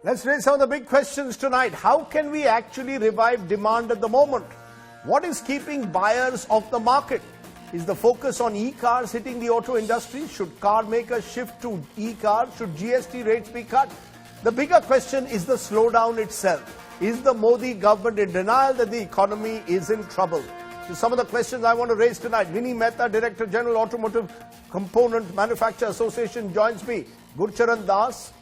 Let's raise some of the big questions tonight. How can we actually revive demand at the moment? What is keeping buyers off the market? Is the focus on e-cars hitting the auto industry? Should car makers shift to e-cars? Should GST rates be cut? The bigger question is the slowdown itself. Is the Modi government in denial that the economy is in trouble? So some of the questions I want to raise tonight. Vinnie Mehta, Director General, Automotive Component Manufacturer Association, joins me. Gurcharan,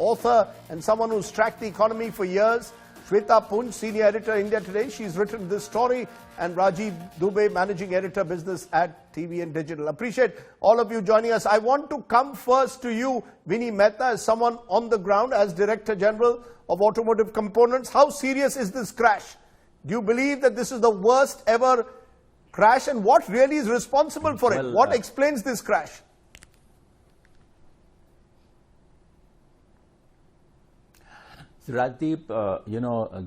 author and someone who's tracked the economy for years. Shweta, Punj, Senior Editor, India Today. She's written this story. And Rajeev, Dubey, Managing Editor, Business at TV and Digital. Appreciate all of you joining us. I want to come first to you, Vinnie Mehta, as someone on the ground, as Director General of Automotive Components. How serious is this crash? Do you believe that this is the worst ever crash? And what really is responsible for it? What explains this crash? Rajeev,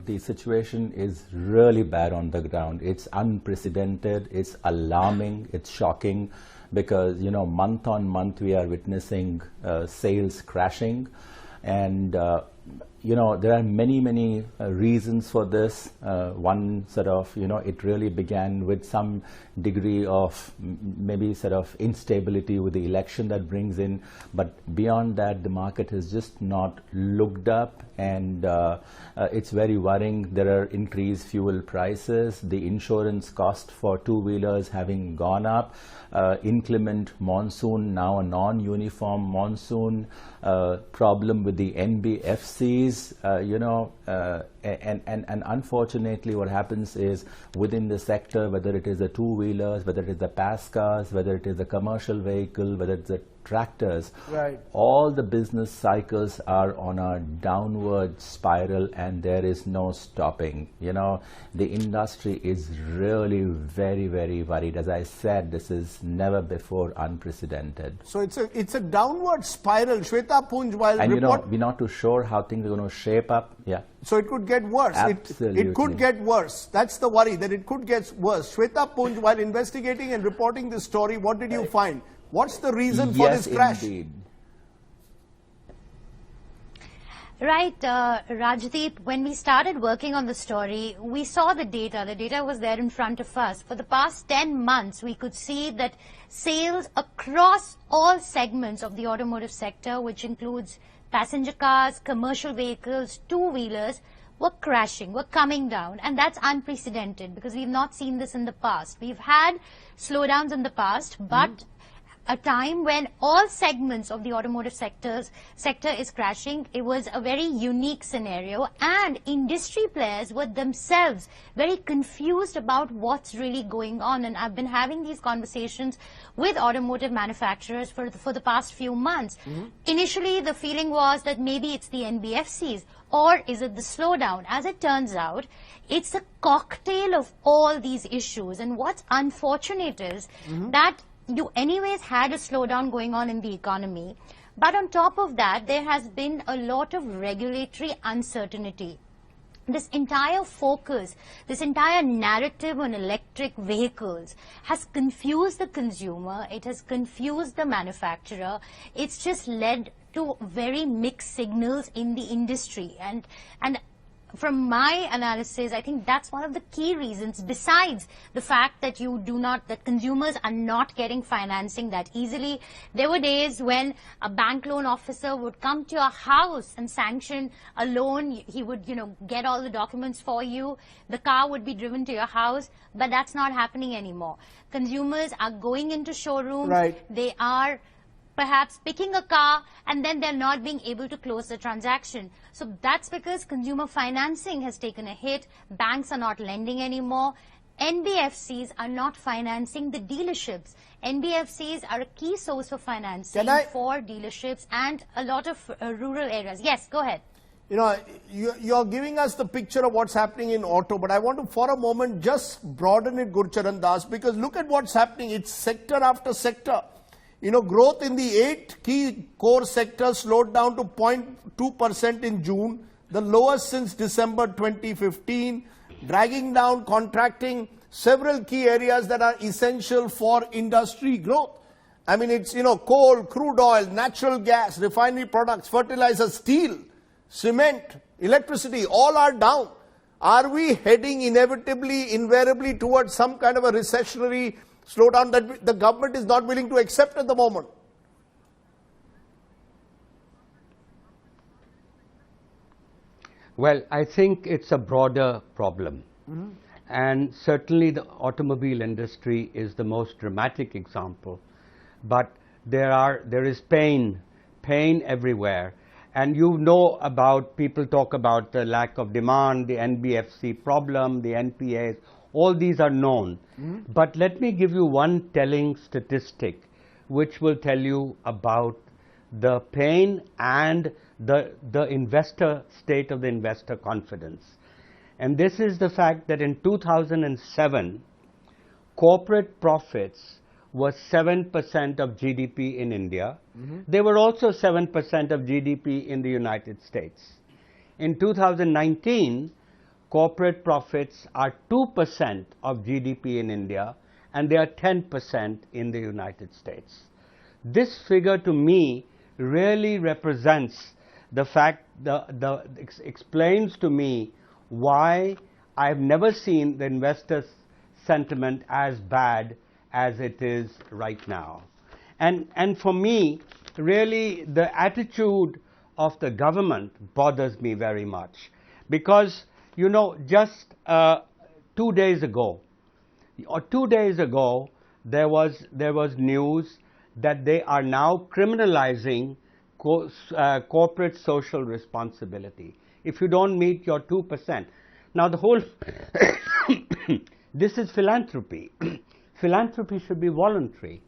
the situation is really bad on the ground. It's unprecedented, it's alarming, it's shocking because, month on month we are witnessing sales crashing. And, there are many reasons for this. One it really began with some degree of maybe instability with the election that brings in. But beyond that, the market has just not looked up, and it's very worrying. There are increased fuel prices, the insurance cost for two-wheelers having gone up, inclement monsoon, now a non-uniform monsoon, problem with the NBFCs, and unfortunately what happens is within the sector, whether it is the two-wheelers, whether it is the pass cars, whether it is the commercial vehicle, whether it's the tractors, right, all the business cycles are on a downward spiral and there is no stopping. The industry is really very worried. As I said, this is never before unprecedented. So it's a downward spiral. Shweta, Punj, while and we're not too sure how things are going to shape up. Yeah. So it could get worse. Absolutely. It could get worse. That's the worry, that it could get worse. Shweta, Punj, while investigating and reporting this story, what did you find? What's the reason for this crash? Indeed. Right, Rajeev, when we started working on the story, we saw the data. The data was there in front of us. For the past 10 months, we could see that sales across all segments of the automotive sector, which includes passenger cars, commercial vehicles, two-wheelers, were crashing, were coming down. And that's unprecedented because we've not seen this in the past. We've had slowdowns in the past, but a time when all segments of the automotive sector is crashing. It was a very unique scenario, and industry players were themselves very confused about what's really going on. And I've been having these conversations with automotive manufacturers for the past few months. Initially, the feeling was that maybe it's the NBFCs, or is it the slowdown? As it turns out, it's a cocktail of all these issues. And what's unfortunate is that you anyways had a slowdown going on in the economy, but on top of that, there has been a lot of regulatory uncertainty. This entire focus, this entire narrative on electric vehicles has confused the consumer, it has confused the manufacturer, it's just led to very mixed signals in the industry. And from my analysis, I think that's one of the key reasons, besides the fact that that consumers are not getting financing that easily. There were days when a bank loan officer would come to your house and sanction a loan. He would, get all the documents for you. The car would be driven to your house, but that's not happening anymore. Consumers are going into showrooms. Right. They are perhaps picking a car and then they're not being able to close the transaction. So that's because consumer financing has taken a hit. Banks are not lending anymore. NBFCs are not financing the dealerships. NBFCs are a key source of financing for dealerships and a lot of rural areas. Yes, go ahead. You're giving us the picture of what's happening in auto, but I want to, for a moment, just broaden it, Gurcharan Das, because look at what's happening. It's sector after sector. Growth in the 8 key core sectors slowed down to 0.2% in June, the lowest since December 2015, dragging down, contracting several key areas that are essential for industry growth. I mean, it's, coal, crude oil, natural gas, refinery products, fertilizer, steel, cement, electricity, all are down. Are we heading inevitably, invariably towards some kind of a recessionary slowdown that the government is not willing to accept at the moment? Well, I think it's a broader problem. And certainly the automobile industry is the most dramatic example. But there is pain everywhere. And you know about, people talk about the lack of demand, the NBFC problem, the NPAs, all these are known. But let me give you one telling statistic which will tell you about the pain and the state of the investor confidence. And this is the fact that in 2007, corporate profits was 7% of GDP in India. They were also 7% of GDP in the United States. In 2019, corporate profits are 2% of GDP in India, and they are 10% in the United States. This figure to me really represents the fact, explains to me why I've never seen the investors' sentiment as bad as it is right now. And for me, really, the attitude of the government bothers me very much, because, you know, just 2 days ago, there was news that they are now criminalizing corporate social responsibility if you don't meet your 2%. Now the whole this is philanthropy. Philanthropy should be voluntary.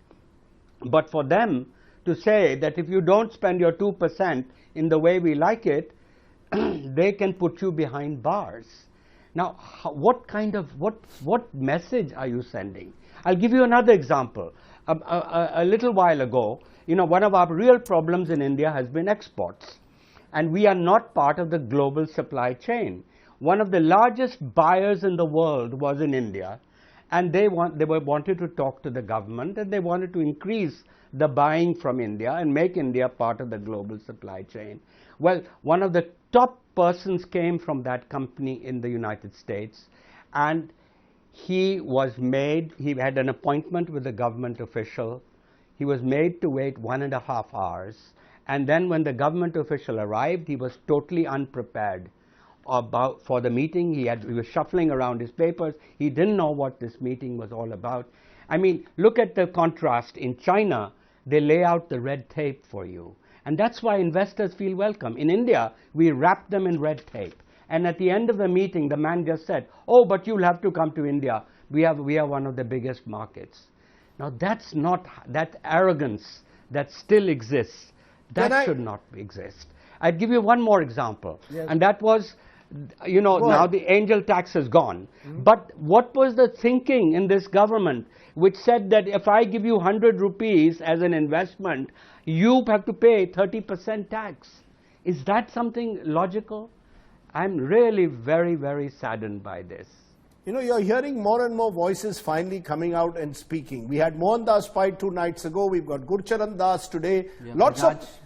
But for them to say that if you don't spend your 2% in the way we like it, they can put you behind bars. Now, what message are you sending? I'll give you another example. A little while ago, you know, one of our real problems in India has been exports. And we are not part of the global supply chain. One of the largest buyers in the world was in India, and they wanted to talk to the government, and they wanted to increase the buying from India and make India part of the global supply chain. Well, one of the top persons came from that company in the United States, and he had an appointment with a government official. He was made to wait 1.5 hours. And then when the government official arrived, he was totally unprepared for the meeting. He was shuffling around his papers. He didn't know what this meeting was all about. I mean, look at the contrast. In China, they lay out the red tape for you. And that's why investors feel welcome. In India, we wrap them in red tape. And at the end of the meeting, the man just said, "Oh, but you'll have to come to India. We are one of the biggest markets." Now, that's not, that arrogance that still exists, that should not exist. I'd give you one more example. Yes. And that was, you know, now the angel tax is gone. But what was the thinking in this government which said that if I give you 100 rupees as an investment, you have to pay 30% tax? Is that something logical? I'm really very, very saddened by this. You know, you're hearing more and more voices finally coming out and speaking. We had Mohan Das Pai 2 nights ago. We've got Gurcharan Das today. Yeah,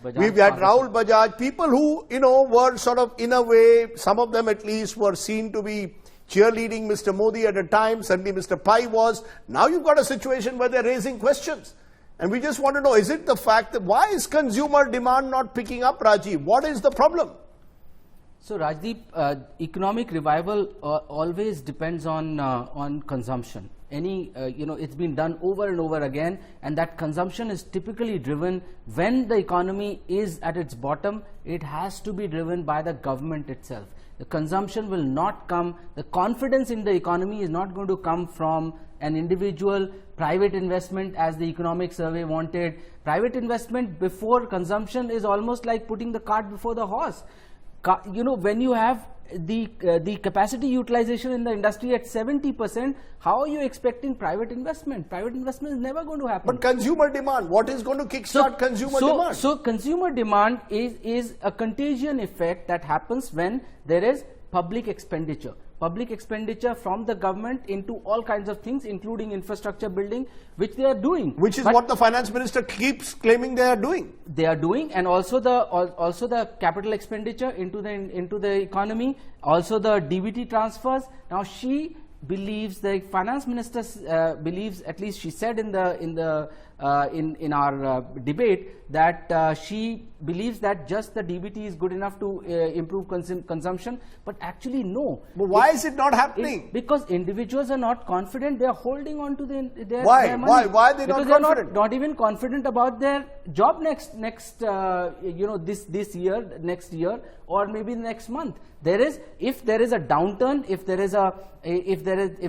we've had Rahul Bajaj. People who, you know, were sort of, in a way, some of them at least were seen to be cheerleading Mr. Modi at a time. Certainly Mr. Pai was. Now you've got a situation where they're raising questions. And we just want to know, is it the fact that, why is consumer demand not picking up, Rajeev? What is the problem? So Rajeev, economic revival always depends on consumption. It's been done over and over again, and that consumption is typically driven when the economy is at its bottom. It has to be driven by the government itself. The consumption will not come, the confidence in the economy is not going to come from an individual private investment as the economic survey wanted. Private investment before consumption is almost like putting the cart before the horse. You know, when you have the capacity utilization in the industry at 70%, how are you expecting private investment? Private investment is never going to happen. But consumer demand, what is going to kickstart consumer demand? So consumer demand is a contagion effect that happens when there is public expenditure. public expenditure from the government into all kinds of things, including infrastructure building, which they are doing. Which is what the finance minister keeps claiming they are doing. They are doing, and also the capital expenditure into the economy, also the DBT transfers. Now she believes, the finance minister believes, at least she said in our debate, that she believes that just the DBT is good enough to improve consumption, but actually no. But why is it not happening? Because individuals are not confident. They are holding on to their Why money. are they not confident? They're not even confident about their job next this year, next year, or maybe next month. If there is a downturn, if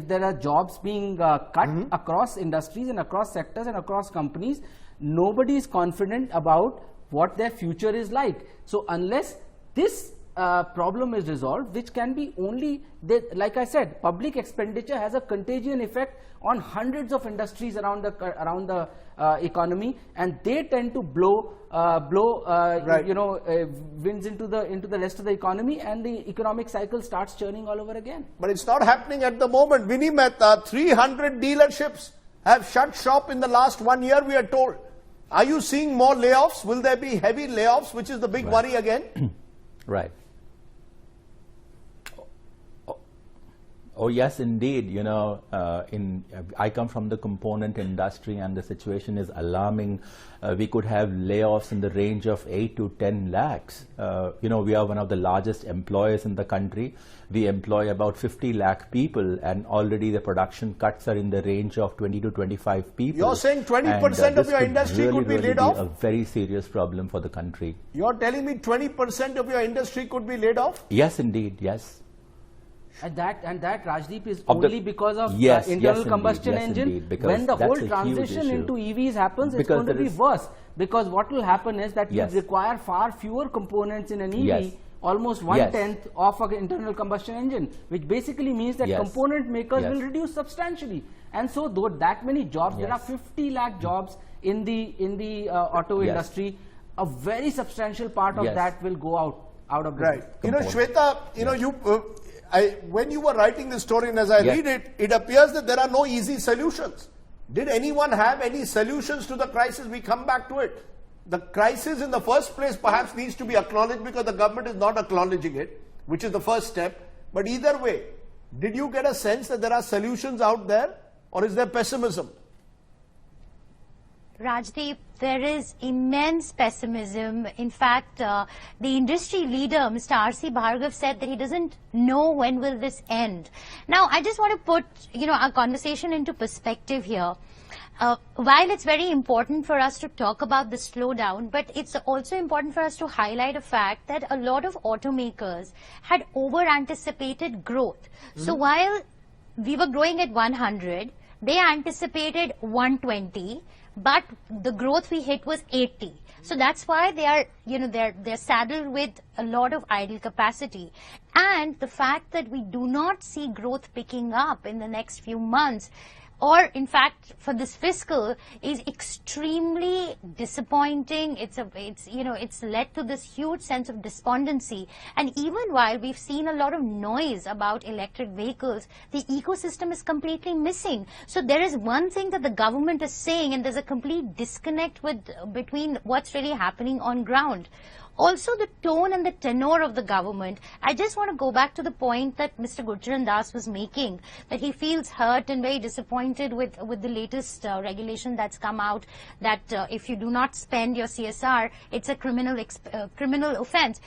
there are jobs being cut across industries and across sectors and across companies, nobody is confident about what their future is like. So unless this problem is resolved, which can be only, like I said, public expenditure has a contagion effect on hundreds of industries around the economy, and they tend to blow winds into the rest of the economy, and the economic cycle starts churning all over again. But it's not happening at the moment. Vinnie Mehta, 300 dealerships have shut shop in the last 1 year, we are told. Are you seeing more layoffs? Will there be heavy layoffs, which is the big worry again? Right. Oh yes, indeed. I come from the component industry, and the situation is alarming. We could have layoffs in the range of 8 to 10 lakhs. We are one of the largest employers in the country. We employ about 50 lakh people, and already the production cuts are in the range of 20 to 25 people. You're saying 20% of your industry could be laid off? A very serious problem for the country. You're telling me 20% of your industry could be laid off? Yes, indeed. Yes. And that Rajeev, is only because of internal combustion engine. When the whole transition into EVs happens, it's going to be worse. Because what will happen is that you require far fewer components in an EV, almost 1/10 of an internal combustion engine, which basically means that component makers will reduce substantially. And so, though that many jobs, there are 50 lakh jobs in the auto industry, a very substantial part of that will go out of the Shweta, when you were writing this story, and as I read it, it appears that there are no easy solutions. Did anyone have any solutions to the crisis? We come back to it. The crisis in the first place perhaps needs to be acknowledged, because the government is not acknowledging it, which is the first step. But either way, did you get a sense that there are solutions out there, or is there pessimism? Rajeev, there is immense pessimism. In fact, the industry leader, Mr. R.C. Bhargav, said that he doesn't know when will this end. Now, I just want to put, our conversation into perspective here. While it's very important for us to talk about the slowdown, but it's also important for us to highlight a fact that a lot of automakers had over-anticipated growth. So while we were growing at 100, they anticipated 120, but the growth we hit was 80. So that's why they are, they're saddled with a lot of idle capacity. And the fact that we do not see growth picking up in the next few months, or in fact for this fiscal, is extremely disappointing. It's led to this huge sense of despondency. And even while we've seen a lot of noise about electric vehicles, the ecosystem is completely missing. So there is one thing that the government is saying, and there's a complete disconnect between what's really happening on ground. Also, the tone and the tenor of the government. I just want to go back to the point that Mr. Gurcharan Das was making, that he feels hurt and very disappointed with the latest regulation that's come out, that if you do not spend your CSR, it's a criminal offense.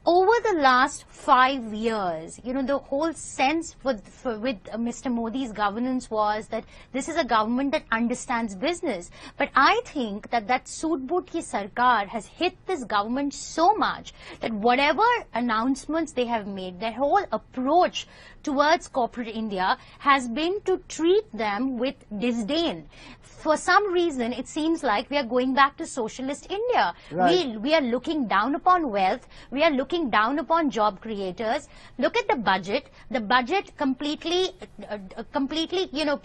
Over the last 5 years, the whole sense with Mr. Modi's governance was that this is a government that understands business. But I think that Soot Boot Ki Sarkar has hit this government so much that whatever announcements they have made, their whole approach towards corporate India has been to treat them with disdain. For some reason, it seems like we are going back to socialist India. Right. We are looking down upon wealth. We are looking down upon job creators. Look at the budget. The budget completely,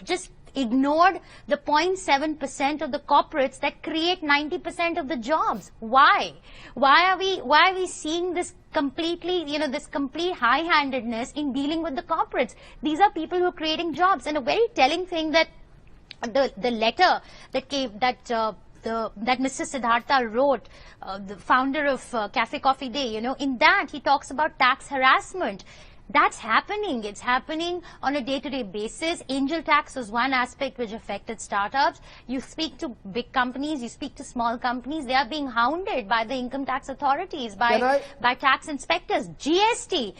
just ignored the 0.7% of the corporates that create 90% of the jobs. Why? Why are we seeing this completely, this complete high-handedness in dealing with the corporates. These are people who are creating jobs. And a very telling thing that the letter that came, that Mr. Siddhartha wrote, the founder of Cafe Coffee Day, in that he talks about tax harassment. That's happening. It's happening on a day-to-day basis. Angel tax was one aspect which affected startups. You speak to big companies, you speak to small companies, they are being hounded by the income tax authorities, by tax inspectors. GST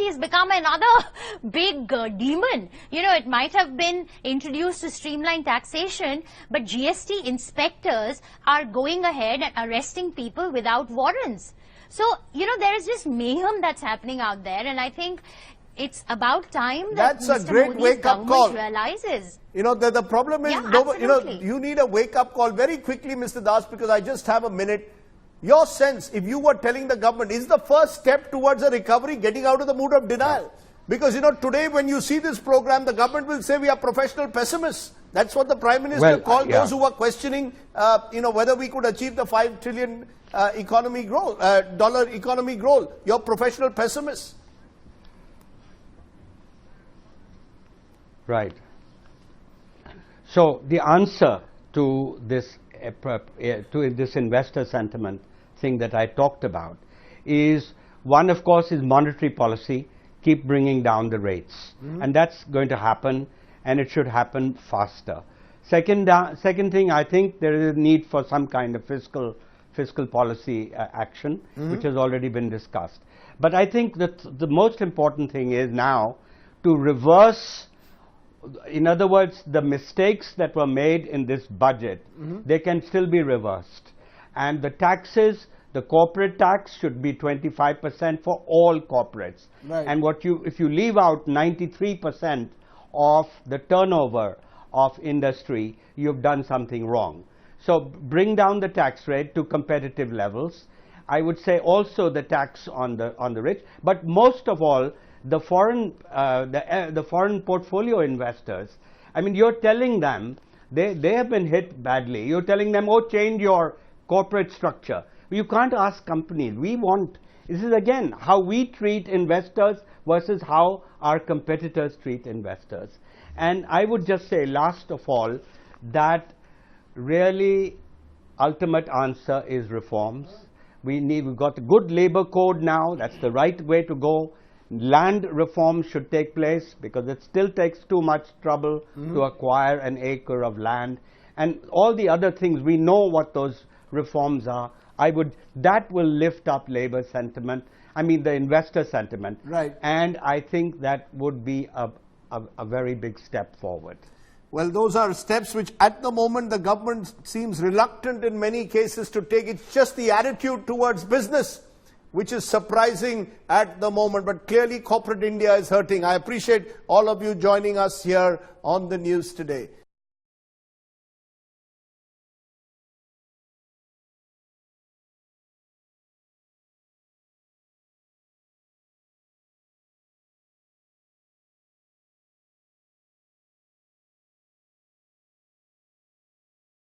has become another big demon. It might have been introduced to streamline taxation, but GST inspectors are going ahead and arresting people without warrants. So, there is just mayhem that's happening out there, and I think it's about time that That's a great wake-up call. Realizes. The problem is, you need a wake-up call very quickly, Mr. Das, because I just have a minute. Your sense, if you were telling the government, is the first step towards a recovery getting out of the mood of denial? Because, today when you see this program, the government will say we are professional pessimists. That's what the Prime Minister called those who were questioning, whether we could achieve the $5 trillion economy growth, dollar economy growth. You're professional pessimists. Right. So the answer to this investor sentiment thing that I talked about is, one, of course, is monetary policy. Keep bringing down the rates, and that's going to happen, and it should happen faster. Second thing, I think there is a need for some kind of fiscal policy action, which has already been discussed. But I think that the most important thing is now to reverse, in other words, the mistakes that were made in this budget, they can still be reversed. And the taxes, the corporate tax should be 25% for all corporates. Right. And if you leave out 93% of the turnover of industry, you've done something wrong. So bring down the tax rate to competitive levels. I would say also the tax on the rich, but most of all the foreign portfolio investors. I mean, you're telling them they have been hit badly. You're telling them, oh, change your corporate structure. You can't ask companies. This is again how we treat investors versus how our competitors treat investors. And I would just say, last of all, that really ultimate answer is reforms. We've got a good labor code now. That's the right way to go. Land reform should take place because it still takes too much trouble to acquire an acre of land. And all the other things, we know what those reforms are. That will lift up labor sentiment, the investor sentiment. Right. And I think that would be a very big step forward. Well, those are steps which at the moment the government seems reluctant in many cases to take. It's just the attitude towards business which is surprising at the moment. But clearly corporate India is hurting. I appreciate all of you joining us here on the news today.